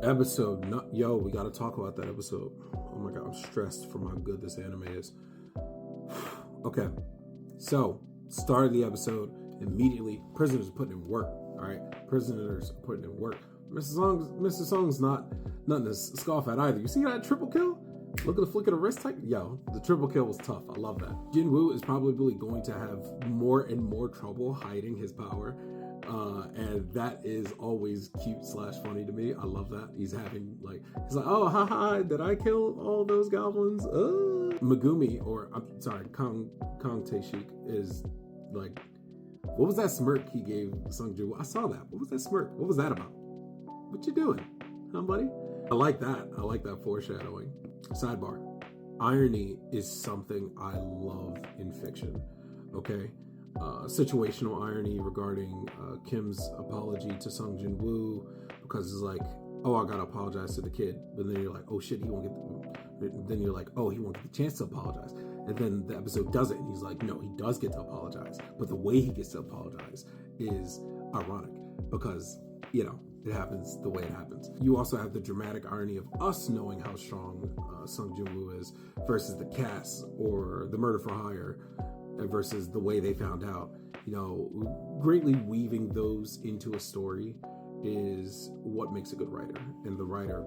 Episode, not yo, we got to talk about that episode. Oh my god, I'm stressed from how good this anime is. Okay, so start of the episode, immediately prisoners are putting in work. All right, prisoners are putting in work. Mr. Song's not nothing to scoff at either. You see that triple kill? Look at the flick of the wrist type. Yo, the triple kill was tough. I love that. Jinwoo is probably going to have more and more trouble hiding his power. And that is always cute / funny to me. I love that. He's like, oh, haha, did I kill all those goblins? Megumi, or I'm sorry, Kong Tae-shik is like, what was that smirk he gave Sungjoo? I saw that. What was that smirk? What was that about? What you doing, huh, buddy? I like that. I like that foreshadowing. Sidebar. Irony is something I love in fiction. Okay? Situational irony regarding Kim's apology to Sung Jin Woo, because it's like, oh, I gotta apologize to the kid, but then you're like, oh shit, he won't get. Then you're like, oh, he won't get the chance to apologize, and then the episode does it, and he's like, no, he does get to apologize, but the way he gets to apologize is ironic because it happens the way it happens. You also have the dramatic irony of us knowing how strong Sung Jin Woo is versus the cast or the murder for hire versus the way they found out. Greatly weaving those into a story is what makes a good writer, and the writer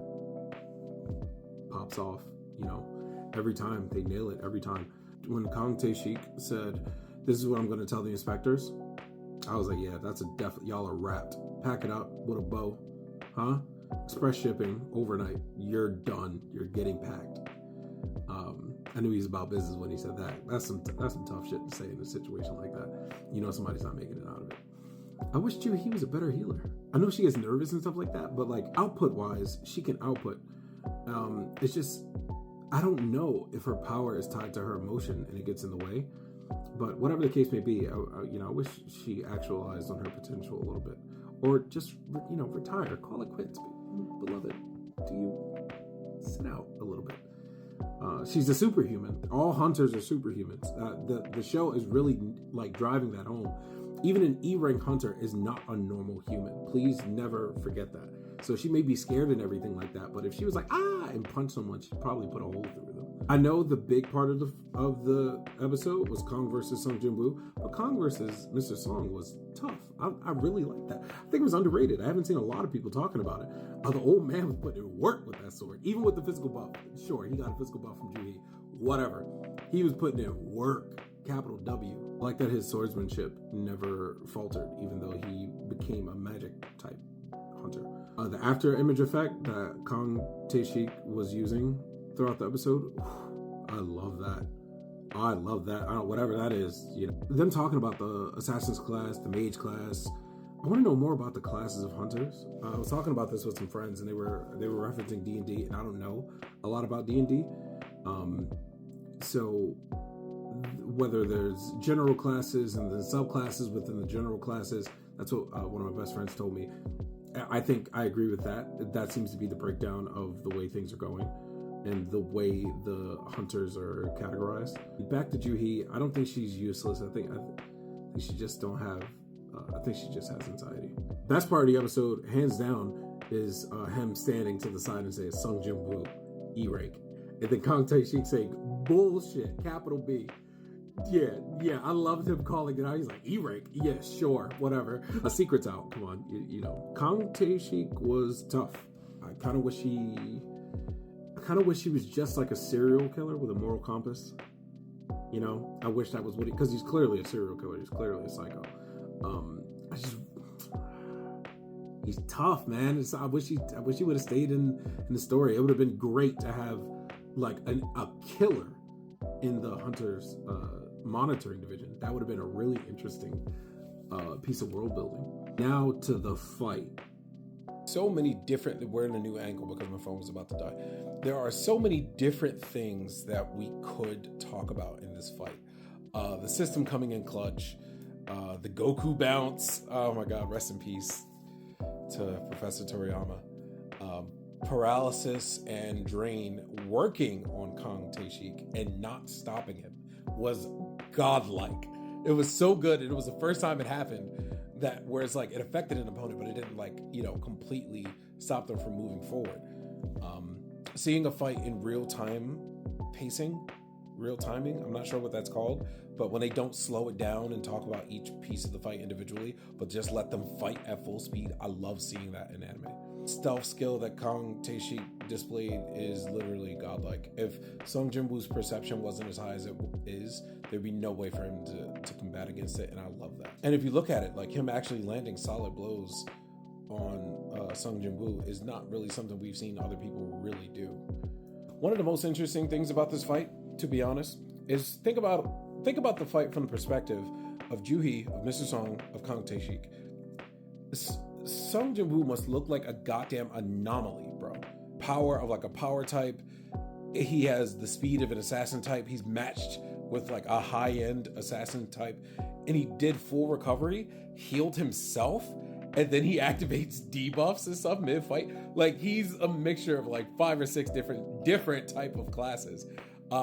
pops off. Every time they nail it. Every time. When Kong Tae-shik said, "This is what I'm going to tell the inspectors," I was like, "Yeah, that's a definite. Y'all are wrapped. Pack it up with a bow, huh? Express shipping overnight. You're done. You're getting packed." I knew he was about business when he said that. That's some tough shit to say in a situation like that. Somebody's not making it out of it. I wish he was a better healer. I know she gets nervous and stuff like that, but like output wise, she can output. It's just, I don't know if her power is tied to her emotion and it gets in the way. But whatever the case may be, I wish she actualized on her potential a little bit, or just retire, call it quits. Beloved, do you sit out a little bit? She's a superhuman. All hunters are superhumans. The show is really like driving that home. Even an E-rank hunter is not a normal human. Please never forget that. So she may be scared and everything like that, but if she was like and punch someone, she'd probably put a hole through them. I know the big part of the episode was Kong versus Sung Jin Woo, but Kong versus Mr. Song was tough. I really like that. I think it was underrated. I haven't seen a lot of people talking about it. The old man was putting in work with that sword, even with the physical buff. Sure, he got a physical buff from Juhi. Whatever. He was putting in work. Capital W. I like that his swordsmanship never faltered, even though he became a magic type hunter. The after image effect that Kong Tae-shik was using throughout the episode, I love that. I love that. I don't know, whatever that is. Them talking about the assassin's class, the mage class. I want to know more about the classes of hunters. I was talking about this with some friends, and they were referencing D&D, and I don't know a lot about D&D. So whether there's general classes and then subclasses within the general classes, that's what one of my best friends told me. I think I agree with that. That seems to be the breakdown of the way things are going and the way the hunters are categorized. Back to Juhi, I don't think she's useless. I think she just don't have. I think she just has anxiety. Best part of the episode, hands down, is him standing to the side and saying Sung Jin Woo, E-rank, and then Kong Tae-shik saying bullshit, capital B. Yeah, I loved him calling it out. He's like, E-rank, yeah, sure, whatever. A secret's out, come on, Kong Tae-shik was tough. I kind of wish he was just like a serial killer with a moral compass. I wish that was what because he's clearly a serial killer. He's clearly a psycho. He's tough, man. I wish he would have stayed in the story. It would have been great to have like a killer in the Hunters monitoring division. That would have been a really interesting piece of world building. Now to the fight. So many different, we're in a new angle because my phone was about to die. There are so many different things that we could talk about in this fight. The system coming in clutch, the Goku bounce. Oh my God, rest in peace to Professor Toriyama. Paralysis and Drain working on Kong Tae-shik and not stopping him was godlike. It was so good, and it was the first time it happened that whereas like it affected an opponent, but it didn't like, you know, completely stop them from moving forward. Seeing a fight in real time pacing, real timing, I'm not sure what that's called, but when they don't slow it down and talk about each piece of the fight individually, but just let them fight at full speed, I love seeing that in anime. Stealth skill that Kang Tae-shik displayed is literally godlike. If Sung Jin-woo's perception wasn't as high as it is, there'd be no way for him to combat against it, and I love that. And if you look at it, like him actually landing solid blows on Sung Jin-woo is not really something we've seen other people really do. One of the most interesting things about this fight, to be honest, is think about the fight from the perspective of Juhi, of Mr. Song, of Kang Tae-shik. Sung Jin-woo must look like a goddamn anomaly, bro. Power of like a power type. He has the speed of an assassin type. He's matched with like a high-end assassin type. And he did full recovery, healed himself, and then he activates debuffs and stuff mid-fight. Like he's a mixture of like 5 or 6 different type of classes.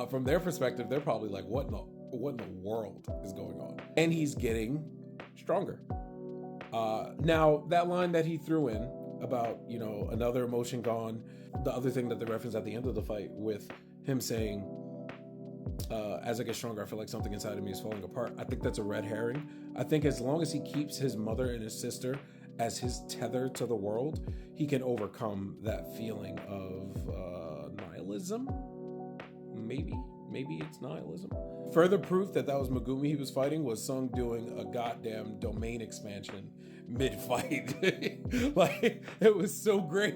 From their perspective, they're probably like, what in the world is going on? And he's getting stronger. Now, that line that he threw in about, you know, another emotion gone, the other thing that they referenced at the end of the fight with him saying, as I get stronger, I feel like something inside of me is falling apart. I think that's a red herring. I think as long as he keeps his mother and his sister as his tether to the world, he can overcome that feeling of nihilism. Maybe it's nihilism. Further proof that was Megumi he was fighting was Sung doing a goddamn domain expansion mid-fight. Like, it was so great.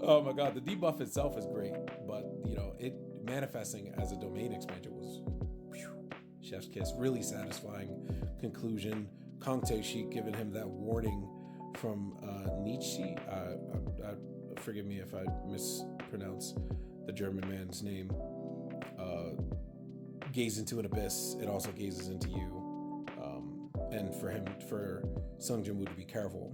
Oh my god, the debuff itself is great, but you know, it manifesting as a domain expansion was chef's kiss. Really satisfying conclusion. Kang Tae-shik giving him that warning from Nietzsche. Forgive me if I mispronounce the German man's name. Gaze into an abyss, it also gazes into you. And for Sung Jin-woo to be careful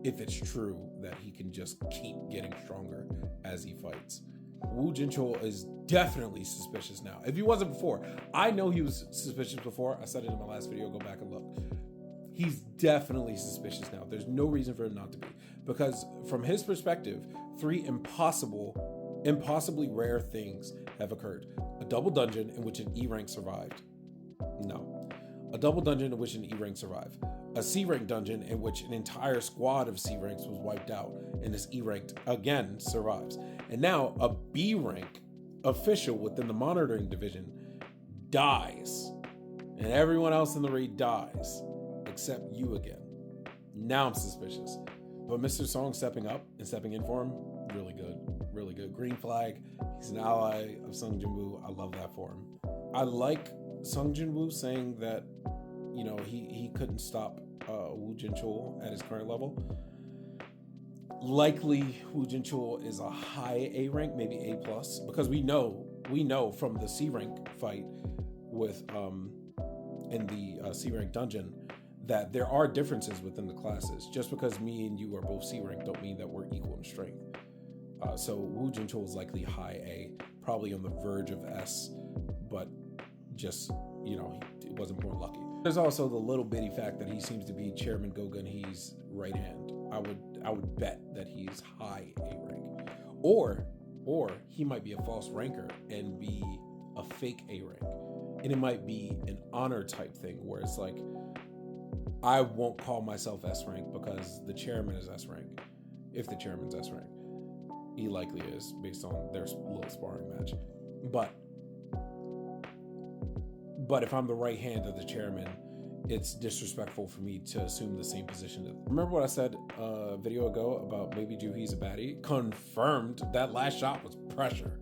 if it's true that he can just keep getting stronger as he fights. Woo Jin-chul is definitely suspicious now. If he wasn't before, I know he was suspicious before. I said it in my last video, go back and look. He's definitely suspicious now. There's no reason for him not to be. Because from his perspective, 3 impossibly rare things have occurred. A double dungeon in which an E rank survived. No. A double dungeon in which an E rank survived. A C rank dungeon in which an entire squad of C ranks was wiped out, and this E ranked again survives. And now a B rank official within the monitoring division dies, and everyone else in the raid dies except you again. Now I'm suspicious. But Mr. Song stepping up and stepping in for him, really good. Really good. Green flag. He's an ally of Sung Jin-woo. I love that for him. I like Sung Jin-woo saying that, you know, he couldn't stop Woo Jin-chul at his current level. Likely Woo Jin-chul is a high A rank, maybe A+, because we know from the C rank fight with in the C rank dungeon that there are differences within the classes. Just because me and you are both C rank don't mean that we're equal in strength. So Woo Jin-chul is likely high A, probably on the verge of S, but just, you know, he wasn't born lucky. There's also the little bitty fact that he seems to be Chairman Go-Gun-hee's right hand. I would bet that he's high A rank, or he might be a false ranker and be a fake A rank, and it might be an honor type thing where it's like, I won't call myself S rank because the chairman is S rank. If the chairman's S rank, he likely is based on their little sparring match. But if I'm the right hand of the chairman, it's disrespectful for me to assume the same position. Remember what I said a video ago about maybe Juhi's a baddie? Confirmed. That last shot was pressure.